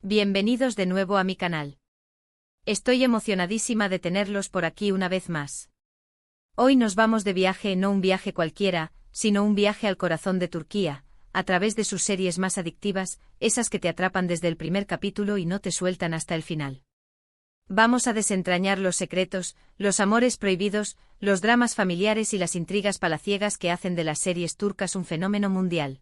Bienvenidos de nuevo a mi canal. Estoy emocionadísima de tenerlos por aquí una vez más. Hoy nos vamos de viaje, no un viaje cualquiera, sino un viaje al corazón de Turquía, a través de sus series más adictivas, esas que te atrapan desde el primer capítulo y no te sueltan hasta el final. Vamos a desentrañar los secretos, los amores prohibidos, los dramas familiares y las intrigas palaciegas que hacen de las series turcas un fenómeno mundial.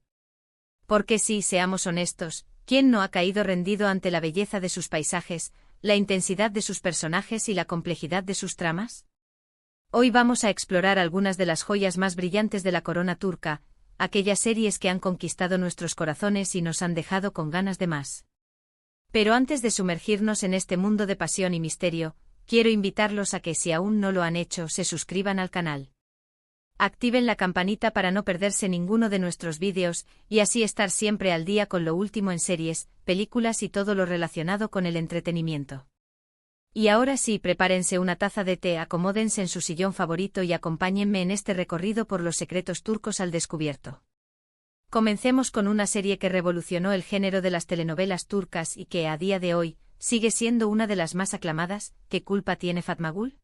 Porque sí, seamos honestos, ¿quién no ha caído rendido ante la belleza de sus paisajes, la intensidad de sus personajes y la complejidad de sus tramas? Hoy vamos a explorar algunas de las joyas más brillantes de la corona turca, aquellas series que han conquistado nuestros corazones y nos han dejado con ganas de más. Pero antes de sumergirnos en este mundo de pasión y misterio, quiero invitarlos a que, si aún no lo han hecho, se suscriban al canal. Activen la campanita para no perderse ninguno de nuestros vídeos, y así estar siempre al día con lo último en series, películas y todo lo relacionado con el entretenimiento. Y ahora sí, prepárense una taza de té, acomódense en su sillón favorito y acompáñenme en este recorrido por los secretos turcos al descubierto. Comencemos con una serie que revolucionó el género de las telenovelas turcas y que, a día de hoy, sigue siendo una de las más aclamadas. ¿Qué culpa tiene Fatma Gul?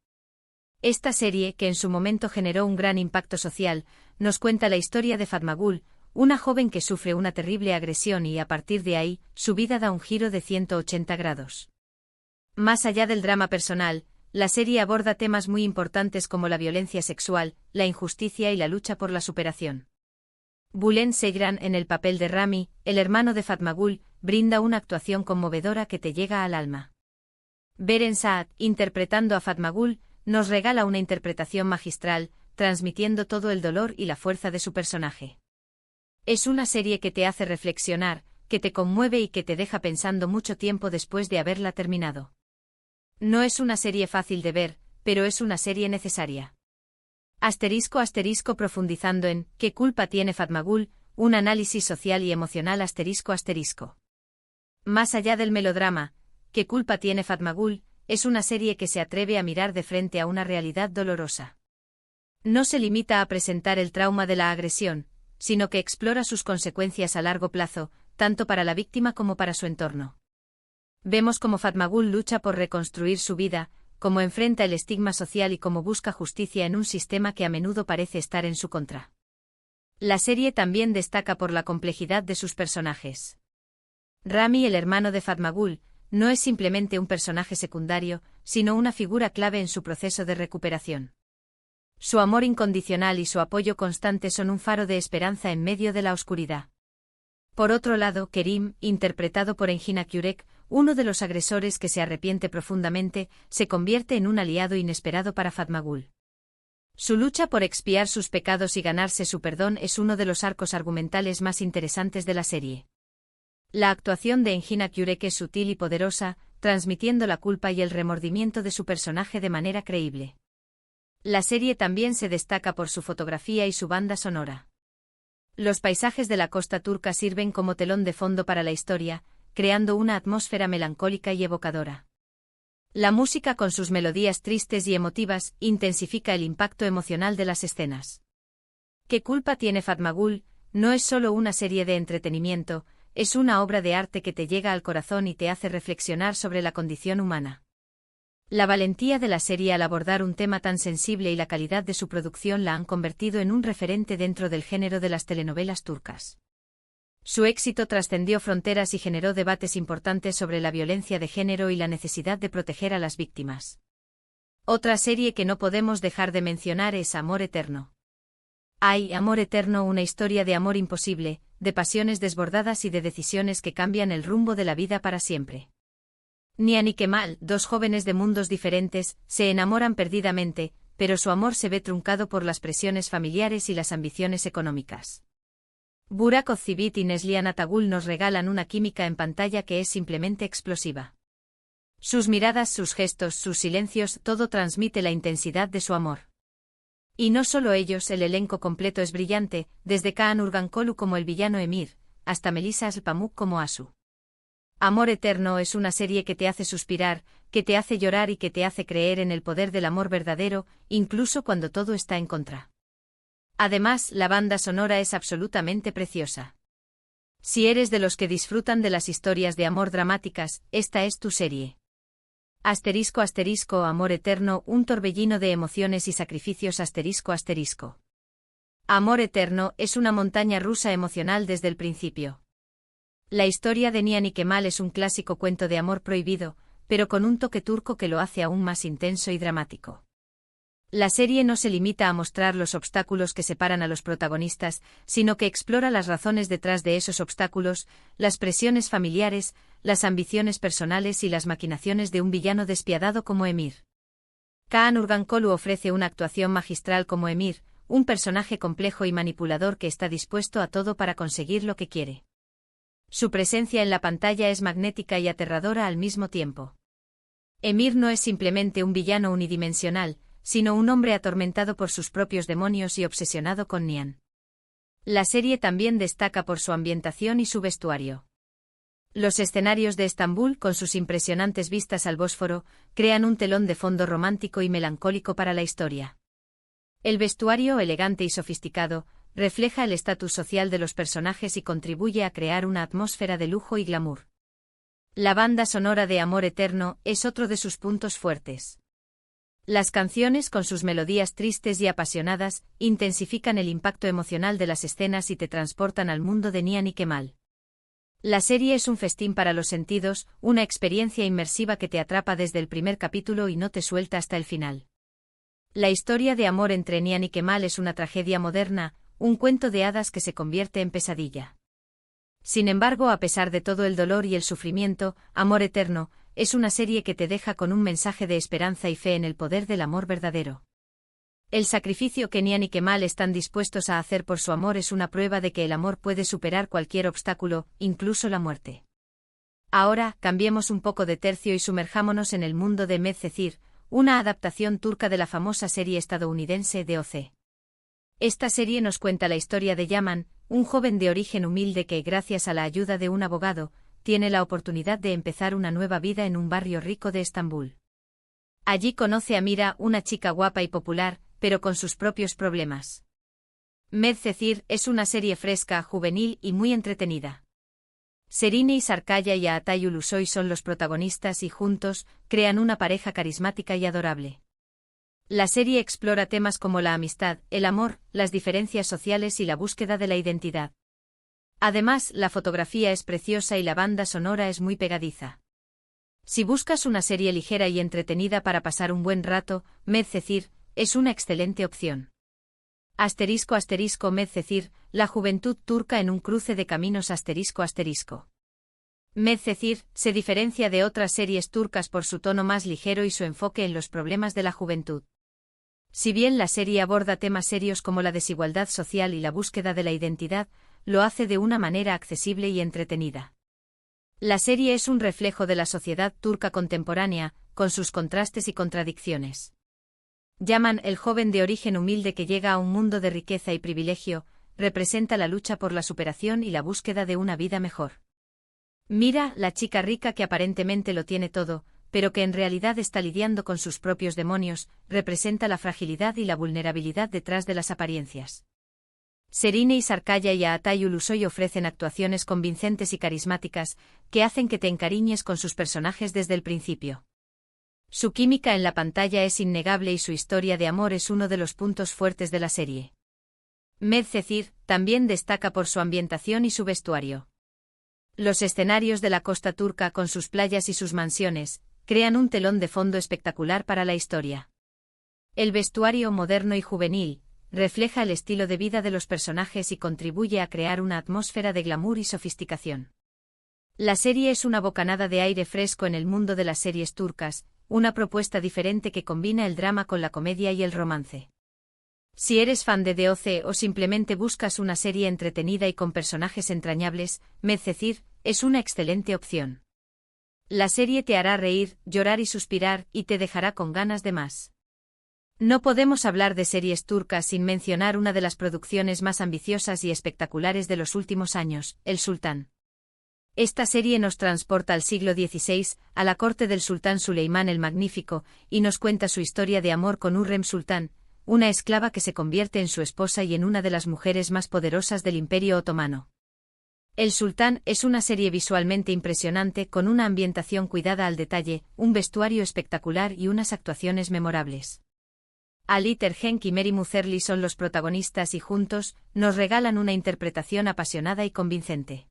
Esta serie, que en su momento generó un gran impacto social, nos cuenta la historia de Fatma Gul, una joven que sufre una terrible agresión y, a partir de ahí, su vida da un giro de 180 grados. Más allá del drama personal, la serie aborda temas muy importantes como la violencia sexual, la injusticia y la lucha por la superación. Bülent Ceylan, en el papel de Rami, el hermano de Fatma Gul, brinda una actuación conmovedora que te llega al alma. Beren Saat, interpretando a Fatma Gul, nos regala una interpretación magistral, transmitiendo todo el dolor y la fuerza de su personaje. Es una serie que te hace reflexionar, que te conmueve y que te deja pensando mucho tiempo después de haberla terminado. No es una serie fácil de ver, pero es una serie necesaria. *** profundizando en ¿qué culpa tiene Fatma Gul? Un análisis social y emocional ***. Más allá del melodrama, ¿qué culpa tiene Fatma Gul? Es una serie que se atreve a mirar de frente a una realidad dolorosa. No se limita a presentar el trauma de la agresión, sino que explora sus consecuencias a largo plazo, tanto para la víctima como para su entorno. Vemos cómo Fatma Gul lucha por reconstruir su vida, cómo enfrenta el estigma social y cómo busca justicia en un sistema que a menudo parece estar en su contra. La serie también destaca por la complejidad de sus personajes. Rami, el hermano de Fatma Gul, no es simplemente un personaje secundario, sino una figura clave en su proceso de recuperación. Su amor incondicional y su apoyo constante son un faro de esperanza en medio de la oscuridad. Por otro lado, Kerim, interpretado por Engin Akyurek, uno de los agresores que se arrepiente profundamente, se convierte en un aliado inesperado para Fatma Gul. Su lucha por expiar sus pecados y ganarse su perdón es uno de los arcos argumentales más interesantes de la serie. La actuación de Engin Akyurek es sutil y poderosa, transmitiendo la culpa y el remordimiento de su personaje de manera creíble. La serie también se destaca por su fotografía y su banda sonora. Los paisajes de la costa turca sirven como telón de fondo para la historia, creando una atmósfera melancólica y evocadora. La música, con sus melodías tristes y emotivas, intensifica el impacto emocional de las escenas. ¿Qué culpa tiene Fatma Gul? No es solo una serie de entretenimiento, es una obra de arte que te llega al corazón y te hace reflexionar sobre la condición humana. La valentía de la serie al abordar un tema tan sensible y la calidad de su producción la han convertido en un referente dentro del género de las telenovelas turcas. Su éxito trascendió fronteras y generó debates importantes sobre la violencia de género y la necesidad de proteger a las víctimas. Otra serie que no podemos dejar de mencionar es Amor Eterno. Hay Amor Eterno, una historia de amor imposible, de pasiones desbordadas y de decisiones que cambian el rumbo de la vida para siempre. Nihan y Kemal, dos jóvenes de mundos diferentes, se enamoran perdidamente, pero su amor se ve truncado por las presiones familiares y las ambiciones económicas. Burak Özçivit y Neslihan Atagul nos regalan una química en pantalla que es simplemente explosiva. Sus miradas, sus gestos, sus silencios, todo transmite la intensidad de su amor. Y no solo ellos, el elenco completo es brillante, desde Kaan Urgankolu como el villano Emir, hasta Melisa Asılpamuk como Asu. Amor Eterno es una serie que te hace suspirar, que te hace llorar y que te hace creer en el poder del amor verdadero, incluso cuando todo está en contra. Además, la banda sonora es absolutamente preciosa. Si eres de los que disfrutan de las historias de amor dramáticas, esta es tu serie. Asterisco asterisco amor eterno, un torbellino de emociones y sacrificios asterisco asterisco. Amor eterno es una montaña rusa emocional desde el principio. La historia de Nihan y Kemal es un clásico cuento de amor prohibido, pero con un toque turco que lo hace aún más intenso y dramático. La serie no se limita a mostrar los obstáculos que separan a los protagonistas, sino que explora las razones detrás de esos obstáculos, las presiones familiares, las ambiciones personales y las maquinaciones de un villano despiadado como Emir. Kaan Urgankolu ofrece una actuación magistral como Emir, un personaje complejo y manipulador que está dispuesto a todo para conseguir lo que quiere. Su presencia en la pantalla es magnética y aterradora al mismo tiempo. Emir no es simplemente un villano unidimensional, sino un hombre atormentado por sus propios demonios y obsesionado con Nihan. La serie también destaca por su ambientación y su vestuario. Los escenarios de Estambul, con sus impresionantes vistas al Bósforo, crean un telón de fondo romántico y melancólico para la historia. El vestuario, elegante y sofisticado, refleja el estatus social de los personajes y contribuye a crear una atmósfera de lujo y glamour. La banda sonora de Amor Eterno es otro de sus puntos fuertes. Las canciones, con sus melodías tristes y apasionadas, intensifican el impacto emocional de las escenas y te transportan al mundo de Nihan y Kemal. La serie es un festín para los sentidos, una experiencia inmersiva que te atrapa desde el primer capítulo y no te suelta hasta el final. La historia de amor entre Nihan y Kemal es una tragedia moderna, un cuento de hadas que se convierte en pesadilla. Sin embargo, a pesar de todo el dolor y el sufrimiento, Amor Eterno es una serie que te deja con un mensaje de esperanza y fe en el poder del amor verdadero. El sacrificio que Nihan y Kemal están dispuestos a hacer por su amor es una prueba de que el amor puede superar cualquier obstáculo, incluso la muerte. Ahora, cambiemos un poco de tercio y sumerjámonos en el mundo de Medcezir, una adaptación turca de la famosa serie estadounidense DOC. Esta serie nos cuenta la historia de Yaman, un joven de origen humilde que, gracias a la ayuda de un abogado, tiene la oportunidad de empezar una nueva vida en un barrio rico de Estambul. Allí conoce a Mira, una chica guapa y popular, pero con sus propios problemas. Medcezir es una serie fresca, juvenil y muy entretenida. Serine y Sarkaya y Atay Ulusoy son los protagonistas y juntos crean una pareja carismática y adorable. La serie explora temas como la amistad, el amor, las diferencias sociales y la búsqueda de la identidad. Además, la fotografía es preciosa y la banda sonora es muy pegadiza. Si buscas una serie ligera y entretenida para pasar un buen rato, Medcezir es una excelente opción. Asterisco asterisco Medcezir, la juventud turca en un cruce de caminos asterisco asterisco. Medcezir se diferencia de otras series turcas por su tono más ligero y su enfoque en los problemas de la juventud. Si bien la serie aborda temas serios como la desigualdad social y la búsqueda de la identidad, lo hace de una manera accesible y entretenida. La serie es un reflejo de la sociedad turca contemporánea, con sus contrastes y contradicciones. Yaman, el joven de origen humilde que llega a un mundo de riqueza y privilegio, representa la lucha por la superación y la búsqueda de una vida mejor. Mira, la chica rica que aparentemente lo tiene todo, pero que en realidad está lidiando con sus propios demonios, representa la fragilidad y la vulnerabilidad detrás de las apariencias. Serine y Sarkaya y Atay Ulusoy ofrecen actuaciones convincentes y carismáticas, que hacen que te encariñes con sus personajes desde el principio. Su química en la pantalla es innegable y su historia de amor es uno de los puntos fuertes de la serie. Medcezir también destaca por su ambientación y su vestuario. Los escenarios de la costa turca con sus playas y sus mansiones, crean un telón de fondo espectacular para la historia. El vestuario moderno y juvenil refleja el estilo de vida de los personajes y contribuye a crear una atmósfera de glamour y sofisticación. La serie es una bocanada de aire fresco en el mundo de las series turcas, una propuesta diferente que combina el drama con la comedia y el romance. Si eres fan de DOC o simplemente buscas una serie entretenida y con personajes entrañables, Medcezir es una excelente opción. La serie te hará reír, llorar y suspirar, y te dejará con ganas de más. No podemos hablar de series turcas sin mencionar una de las producciones más ambiciosas y espectaculares de los últimos años, El Sultán. Esta serie nos transporta al siglo XVI, a la corte del sultán Suleimán el Magnífico, y nos cuenta su historia de amor con Hürrem Sultán, una esclava que se convierte en su esposa y en una de las mujeres más poderosas del Imperio Otomano. El Sultán es una serie visualmente impresionante con una ambientación cuidada al detalle, un vestuario espectacular y unas actuaciones memorables. Ali Tergenk y Mary Mutherly son los protagonistas y juntos nos regalan una interpretación apasionada y convincente.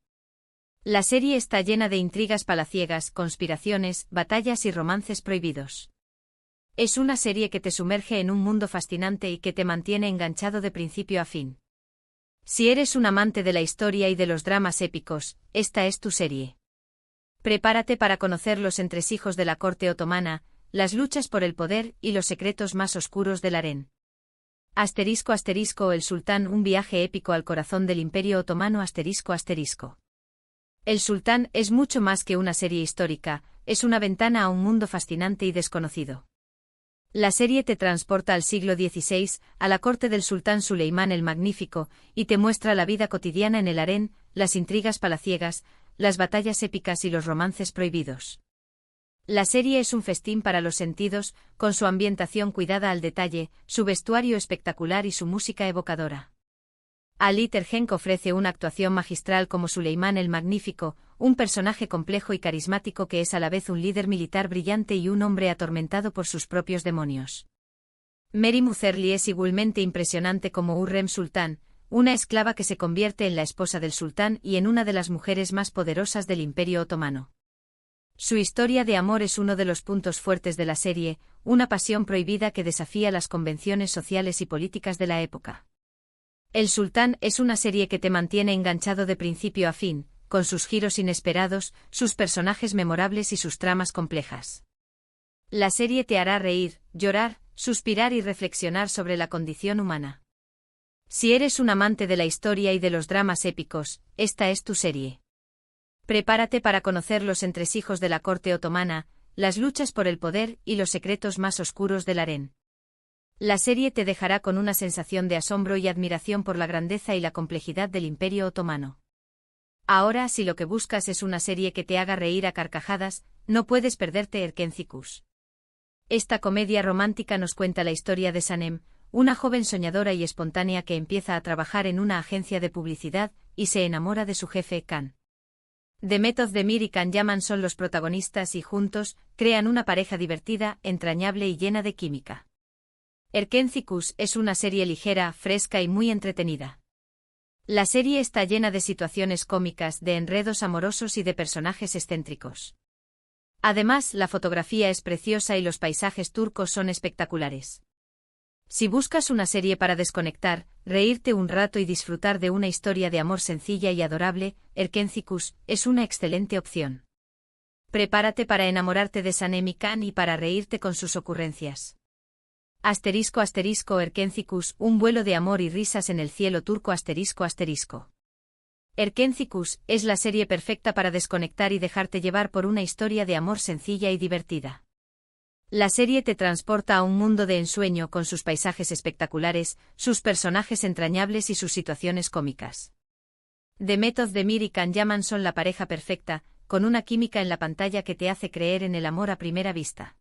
La serie está llena de intrigas palaciegas, conspiraciones, batallas y romances prohibidos. Es una serie que te sumerge en un mundo fascinante y que te mantiene enganchado de principio a fin. Si eres un amante de la historia y de los dramas épicos, esta es tu serie. Prepárate para conocer los entresijos de la corte otomana, las luchas por el poder y los secretos más oscuros del harén. *** El Sultán, un viaje épico al corazón del Imperio Otomano. *** El Sultán es mucho más que una serie histórica, es una ventana a un mundo fascinante y desconocido. La serie te transporta al siglo XVI, a la corte del sultán Suleimán el Magnífico, y te muestra la vida cotidiana en el harén, las intrigas palaciegas, las batallas épicas y los romances prohibidos. La serie es un festín para los sentidos, con su ambientación cuidada al detalle, su vestuario espectacular y su música evocadora. Ali Tergenk ofrece una actuación magistral como Suleimán el Magnífico, un personaje complejo y carismático que es a la vez un líder militar brillante y un hombre atormentado por sus propios demonios. Mary Mutherly es igualmente impresionante como Hurrem Sultán, una esclava que se convierte en la esposa del sultán y en una de las mujeres más poderosas del Imperio Otomano. Su historia de amor es uno de los puntos fuertes de la serie, una pasión prohibida que desafía las convenciones sociales y políticas de la época. El Sultán es una serie que te mantiene enganchado de principio a fin, con sus giros inesperados, sus personajes memorables y sus tramas complejas. La serie te hará reír, llorar, suspirar y reflexionar sobre la condición humana. Si eres un amante de la historia y de los dramas épicos, esta es tu serie. Prepárate para conocer los entresijos de la corte otomana, las luchas por el poder y los secretos más oscuros del harén. La serie te dejará con una sensación de asombro y admiración por la grandeza y la complejidad del Imperio Otomano. Ahora, si lo que buscas es una serie que te haga reír a carcajadas, no puedes perderte Erkenzicus. Esta comedia romántica nos cuenta la historia de Sanem, una joven soñadora y espontánea que empieza a trabajar en una agencia de publicidad y se enamora de su jefe, Khan. Demet Özdemir y Can Yaman son los protagonistas y juntos crean una pareja divertida, entrañable y llena de química. Erkenzicus es una serie ligera, fresca y muy entretenida. La serie está llena de situaciones cómicas, de enredos amorosos y de personajes excéntricos. Además, la fotografía es preciosa y los paisajes turcos son espectaculares. Si buscas una serie para desconectar, reírte un rato y disfrutar de una historia de amor sencilla y adorable, Erkenzicus es una excelente opción. Prepárate para enamorarte de Sanem y Khan y para reírte con sus ocurrencias. Erkenzicus, un vuelo de amor y risas en el cielo turco. Erkenzicus es la serie perfecta para desconectar y dejarte llevar por una historia de amor sencilla y divertida. La serie te transporta a un mundo de ensueño con sus paisajes espectaculares, sus personajes entrañables y sus situaciones cómicas. Demet Özdemir y Can Yaman son la pareja perfecta, con una química en la pantalla que te hace creer en el amor a primera vista.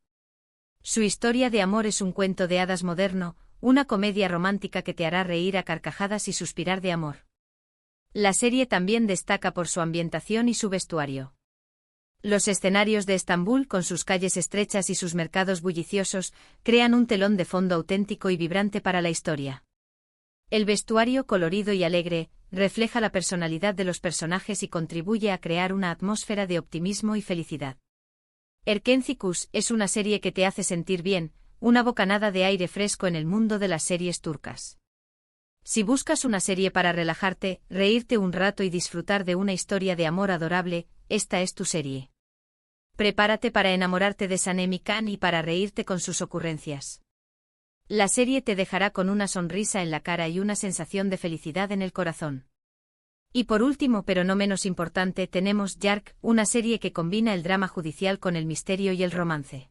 Su historia de amor es un cuento de hadas moderno, una comedia romántica que te hará reír a carcajadas y suspirar de amor. La serie también destaca por su ambientación y su vestuario. Los escenarios de Estambul, con sus calles estrechas y sus mercados bulliciosos, crean un telón de fondo auténtico y vibrante para la historia. El vestuario, colorido y alegre, refleja la personalidad de los personajes y contribuye a crear una atmósfera de optimismo y felicidad. Erkenzicus es una serie que te hace sentir bien, una bocanada de aire fresco en el mundo de las series turcas. Si buscas una serie para relajarte, reírte un rato y disfrutar de una historia de amor adorable, esta es tu serie. Prepárate para enamorarte de Sanem y Khan y para reírte con sus ocurrencias. La serie te dejará con una sonrisa en la cara y una sensación de felicidad en el corazón. Y por último, pero no menos importante, tenemos Yark, una serie que combina el drama judicial con el misterio y el romance.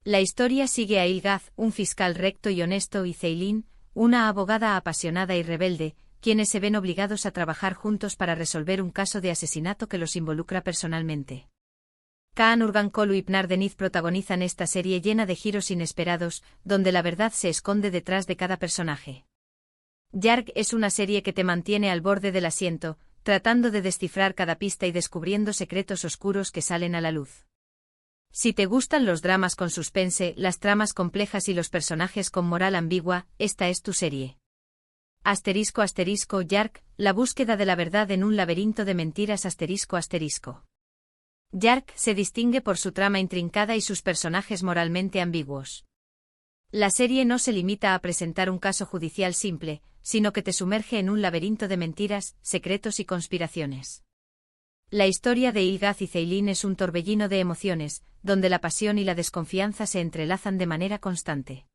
La historia sigue a Ilgaz, un fiscal recto y honesto, y Ceylin, una abogada apasionada y rebelde, quienes se ven obligados a trabajar juntos para resolver un caso de asesinato que los involucra personalmente. Kaan Urgankolu y Pınar Deniz protagonizan esta serie llena de giros inesperados, donde la verdad se esconde detrás de cada personaje. Yark es una serie que te mantiene al borde del asiento, tratando de descifrar cada pista y descubriendo secretos oscuros que salen a la luz. Si te gustan los dramas con suspense, las tramas complejas y los personajes con moral ambigua, esta es tu serie. **Yark, la búsqueda de la verdad en un laberinto de mentiras **. Yark se distingue por su trama intrincada y sus personajes moralmente ambiguos. La serie no se limita a presentar un caso judicial simple, sino que te sumerge en un laberinto de mentiras, secretos y conspiraciones. La historia de Ilgaz y Ceylin es un torbellino de emociones, donde la pasión y la desconfianza se entrelazan de manera constante.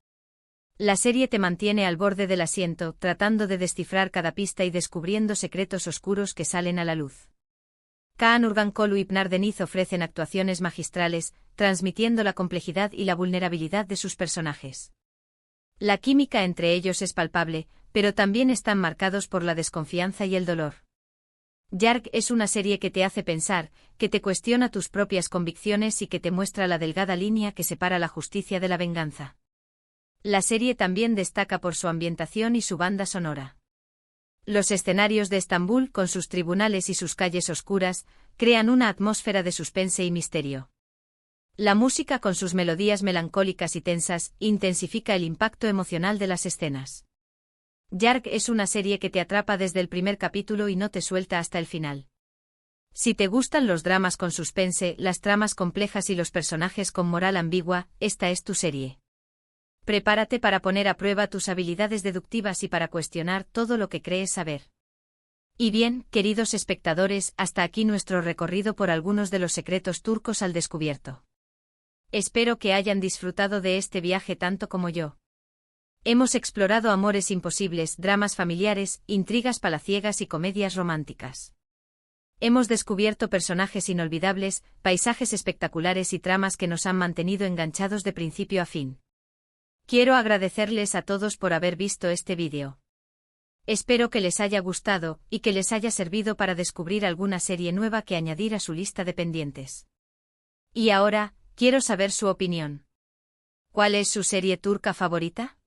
La serie te mantiene al borde del asiento, tratando de descifrar cada pista y descubriendo secretos oscuros que salen a la luz. Kaan Urgankolu y Pnar Deniz ofrecen actuaciones magistrales, transmitiendo la complejidad y la vulnerabilidad de sus personajes. La química entre ellos es palpable, pero también están marcados por la desconfianza y el dolor. Yark es una serie que te hace pensar, que te cuestiona tus propias convicciones y que te muestra la delgada línea que separa la justicia de la venganza. La serie también destaca por su ambientación y su banda sonora. Los escenarios de Estambul, con sus tribunales y sus calles oscuras, crean una atmósfera de suspense y misterio. La música, con sus melodías melancólicas y tensas, intensifica el impacto emocional de las escenas. Yark es una serie que te atrapa desde el primer capítulo y no te suelta hasta el final. Si te gustan los dramas con suspense, las tramas complejas y los personajes con moral ambigua, esta es tu serie. Prepárate para poner a prueba tus habilidades deductivas y para cuestionar todo lo que crees saber. Y bien, queridos espectadores, hasta aquí nuestro recorrido por algunos de los secretos turcos al descubierto. Espero que hayan disfrutado de este viaje tanto como yo. Hemos explorado amores imposibles, dramas familiares, intrigas palaciegas y comedias románticas. Hemos descubierto personajes inolvidables, paisajes espectaculares y tramas que nos han mantenido enganchados de principio a fin. Quiero agradecerles a todos por haber visto este vídeo. Espero que les haya gustado y que les haya servido para descubrir alguna serie nueva que añadir a su lista de pendientes. Y ahora, quiero saber su opinión. ¿Cuál es su serie turca favorita?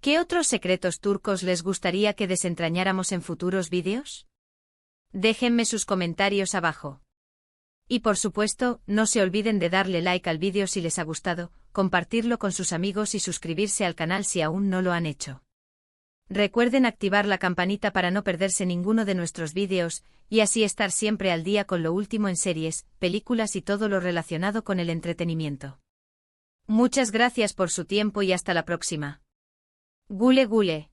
¿Qué otros secretos turcos les gustaría que desentrañáramos en futuros vídeos? Déjenme sus comentarios abajo. Y por supuesto, no se olviden de darle like al vídeo si les ha gustado, compartirlo con sus amigos y suscribirse al canal si aún no lo han hecho. Recuerden activar la campanita para no perderse ninguno de nuestros vídeos, y así estar siempre al día con lo último en series, películas y todo lo relacionado con el entretenimiento. Muchas gracias por su tiempo y hasta la próxima. Gule Gule.